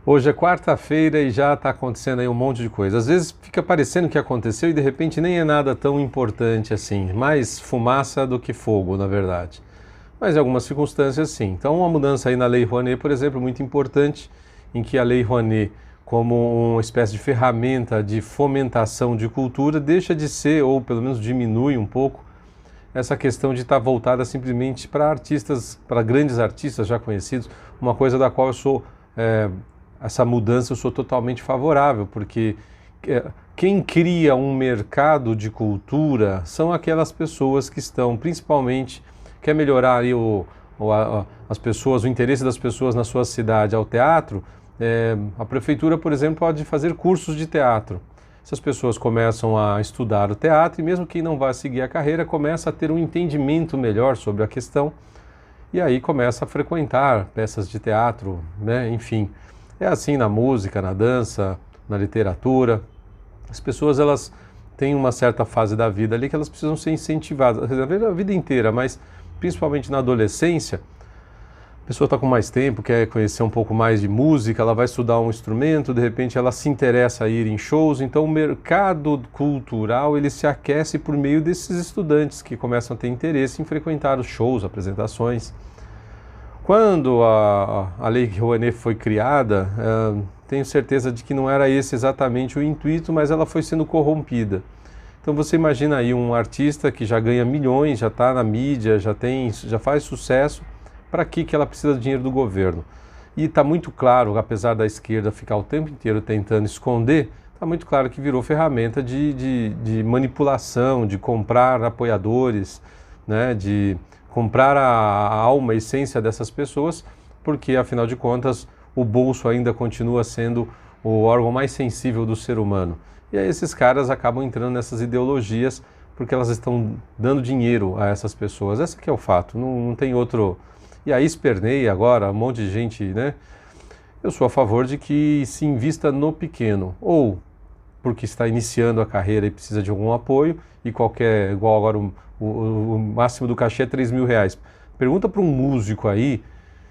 Hoje é quarta-feira e já está acontecendo aí um monte de coisa. Às vezes fica parecendo que aconteceu e de repente nem é nada tão importante assim, mais fumaça do que fogo, na verdade. Mas em algumas circunstâncias sim. Então uma mudança aí na Lei Rouanet, por exemplo, muito importante, em que a Lei Rouanet, como uma espécie de ferramenta de fomentação de cultura, deixa de ser, ou pelo menos diminui um pouco, essa questão de estar voltada simplesmente para artistas, para grandes artistas já conhecidos, uma coisa da qual eu sou essa mudança eu sou totalmente favorável, porque quem cria um mercado de cultura são aquelas pessoas que estão, principalmente, quer melhorar aí as pessoas, o interesse das pessoas na sua cidade ao teatro, a prefeitura, por exemplo, pode fazer cursos de teatro. Essas pessoas começam a estudar o teatro e mesmo quem não vai seguir a carreira começa a ter um entendimento melhor sobre a questão e aí começa a frequentar peças de teatro, né? Enfim. É assim na música, na dança, na literatura. As pessoas elas têm uma certa fase da vida ali que elas precisam ser incentivadas, a vida inteira, mas principalmente na adolescência. A pessoa está com mais tempo, quer conhecer um pouco mais de música, ela vai estudar um instrumento, de repente ela se interessa a ir em shows, então o mercado cultural ele se aquece por meio desses estudantes que começam a ter interesse em frequentar os shows, apresentações. Quando a Lei Rouanet foi criada, tenho certeza de que não era esse exatamente o intuito, mas ela foi sendo corrompida. Então você imagina aí um artista que já ganha milhões, já está na mídia, já faz sucesso, para que ela precisa de dinheiro do governo? E está muito claro, apesar da esquerda ficar o tempo inteiro tentando esconder, está muito claro que virou ferramenta de manipulação, de comprar apoiadores, né, de comprar a alma, a essência dessas pessoas, porque afinal de contas o bolso ainda continua sendo o órgão mais sensível do ser humano. E aí esses caras acabam entrando nessas ideologias porque elas estão dando dinheiro a essas pessoas. Esse que é o fato, não tem outro. E aí esperneia agora um monte de gente, né? Eu sou a favor de que se invista no pequeno, ou porque está iniciando a carreira e precisa de algum apoio, e igual agora o máximo do cachê é R$ 3.000. Pergunta para um músico aí,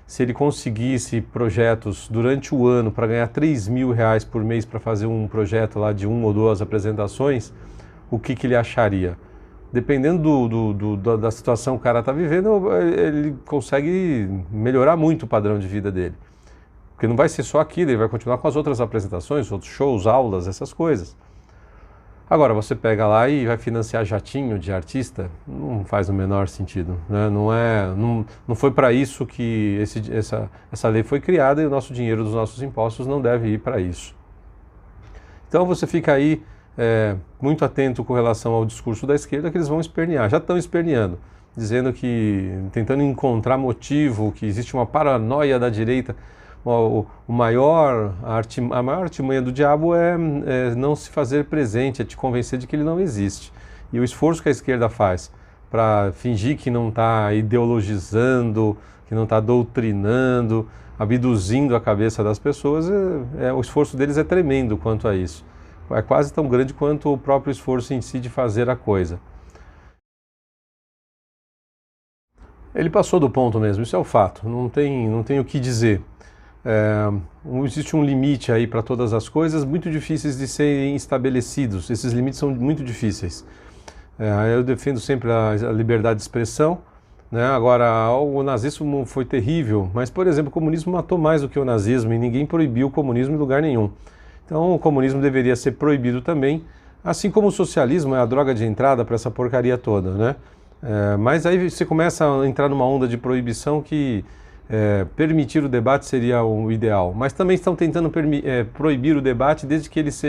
se ele conseguisse projetos durante o ano para ganhar R$ 3.000 por mês para fazer um projeto lá de 1 ou 2 apresentações, o que ele acharia? Dependendo da situação que o cara está vivendo, ele consegue melhorar muito o padrão de vida dele. Porque não vai ser só aquilo, ele vai continuar com as outras apresentações, outros shows, aulas, essas coisas. Agora, você pega lá e vai financiar jatinho de artista, não faz o menor sentido, né? Não foi para isso que essa lei foi criada e o nosso dinheiro dos nossos impostos não deve ir para isso. Então você fica aí muito atento com relação ao discurso da esquerda, que eles vão espernear, já estão esperneando, dizendo tentando encontrar motivo, que existe uma paranoia da direita. A maior artimanha do diabo é não se fazer presente, é te convencer de que ele não existe. E o esforço que a esquerda faz para fingir que não está ideologizando, que não está doutrinando, abduzindo a cabeça das pessoas, o esforço deles é tremendo quanto a isso. É quase tão grande quanto o próprio esforço em si de fazer a coisa. Ele passou do ponto mesmo, isso é o fato, não tem o que dizer. Existe um limite aí para todas as coisas, muito difíceis de serem estabelecidos. Esses limites são muito difíceis. Eu defendo sempre a liberdade de expressão, né? Agora, o nazismo foi terrível, mas, por exemplo, o comunismo matou mais do que o nazismo e ninguém proibiu o comunismo em lugar nenhum. Então, o comunismo deveria ser proibido também, assim como o socialismo é a droga de entrada para essa porcaria toda, né? Mas aí você começa a entrar numa onda de proibição que permitir o debate seria o ideal, mas também estão tentando proibir o debate desde que ele se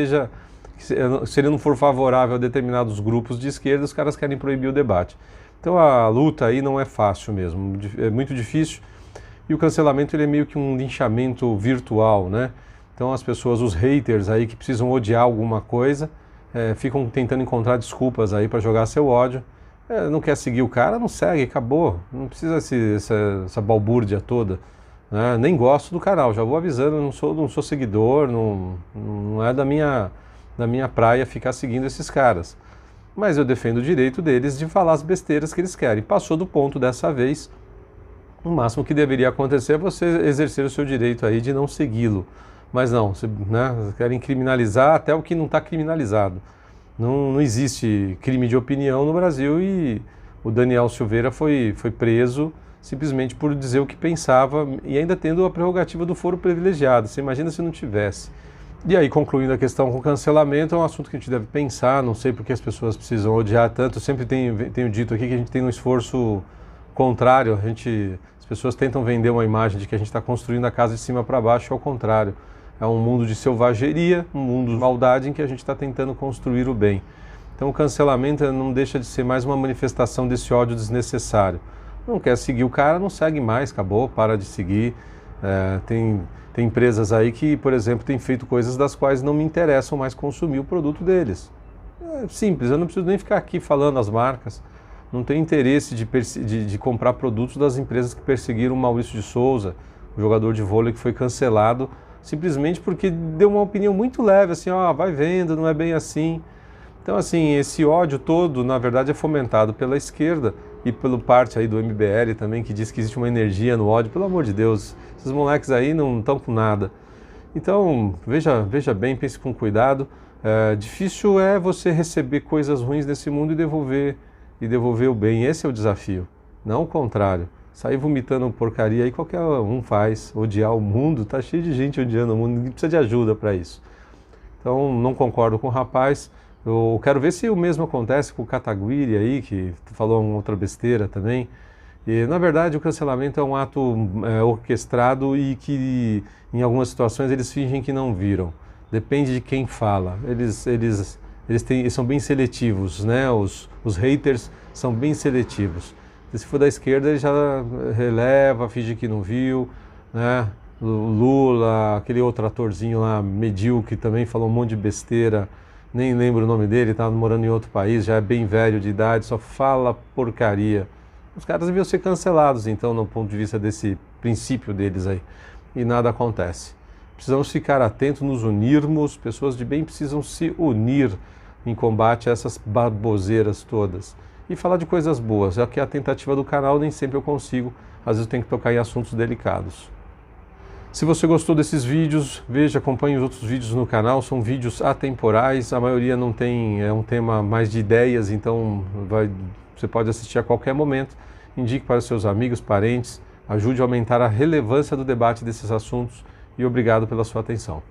ele não for favorável a determinados grupos de esquerda, os caras querem proibir o debate. Então a luta aí não é fácil mesmo, é muito difícil e o cancelamento ele é meio que um linchamento virtual, né? Então as pessoas, os haters aí que precisam odiar alguma coisa, ficam tentando encontrar desculpas aí para jogar seu ódio. Não quer seguir o cara, não segue, acabou. Não precisa essa balbúrdia toda, né? Nem gosto do canal, já vou avisando, não sou seguidor, não é da minha praia ficar seguindo esses caras. Mas eu defendo o direito deles de falar as besteiras que eles querem. Passou do ponto dessa vez, o máximo que deveria acontecer é você exercer o seu direito aí de não segui-lo. Mas não, né, querem criminalizar até o que não está criminalizado. Não existe crime de opinião no Brasil e o Daniel Silveira foi preso simplesmente por dizer o que pensava e ainda tendo a prerrogativa do foro privilegiado. Você imagina se não tivesse. E aí, concluindo a questão com o cancelamento, é um assunto que a gente deve pensar, não sei porque as pessoas precisam odiar tanto. Eu sempre tenho dito aqui que a gente tem um esforço contrário, as pessoas tentam vender uma imagem de que a gente está construindo a casa de cima para baixo, ao contrário. É um mundo de selvageria, um mundo de maldade em que a gente está tentando construir o bem. Então o cancelamento não deixa de ser mais uma manifestação desse ódio desnecessário. Não quer seguir o cara, não segue mais, acabou, para de seguir. Tem empresas aí que, por exemplo, têm feito coisas das quais não me interessam mais consumir o produto deles. É simples, eu não preciso nem ficar aqui falando as marcas. Não tenho interesse de comprar produtos das empresas que perseguiram o Maurício de Souza, o jogador de vôlei que foi cancelado, simplesmente porque deu uma opinião muito leve, assim, vai vendo, não é bem assim. Então, assim, esse ódio todo, na verdade, é fomentado pela esquerda e pela parte aí do MBL também, que diz que existe uma energia no ódio. Pelo amor de Deus, esses moleques aí não estão com nada. Então, veja bem, pense com cuidado. Difícil é você receber coisas ruins nesse mundo e devolver o bem. Esse é o desafio, não o contrário. Sair vomitando porcaria aí qualquer um faz. Odiar o mundo, tá cheio de gente odiando o mundo, ninguém precisa de ajuda para isso. Então, não concordo com o rapaz. Eu quero ver se o mesmo acontece com o Kataguiri aí, que falou uma outra besteira também. E, na verdade, o cancelamento é um ato orquestrado e que, em algumas situações, eles fingem que não viram. Depende de quem fala. Eles são bem seletivos, né? Os haters são bem seletivos. Se for da esquerda, ele já releva, finge que não viu, né? O Lula, aquele outro atorzinho lá, medíocre, também falou um monte de besteira, nem lembro o nome dele, estava morando em outro país, já é bem velho de idade, só fala porcaria. Os caras deviam ser cancelados, então, no ponto de vista desse princípio deles aí, e nada acontece. Precisamos ficar atentos, nos unirmos, pessoas de bem precisam se unir em combate a essas baboseiras todas. E falar de coisas boas, já que a tentativa do canal nem sempre eu consigo, às vezes eu tenho que tocar em assuntos delicados. Se você gostou desses vídeos, acompanhe os outros vídeos no canal, são vídeos atemporais, a maioria não tem, é um tema mais de ideias, então você pode assistir a qualquer momento, indique para seus amigos, parentes, ajude a aumentar a relevância do debate desses assuntos e obrigado pela sua atenção.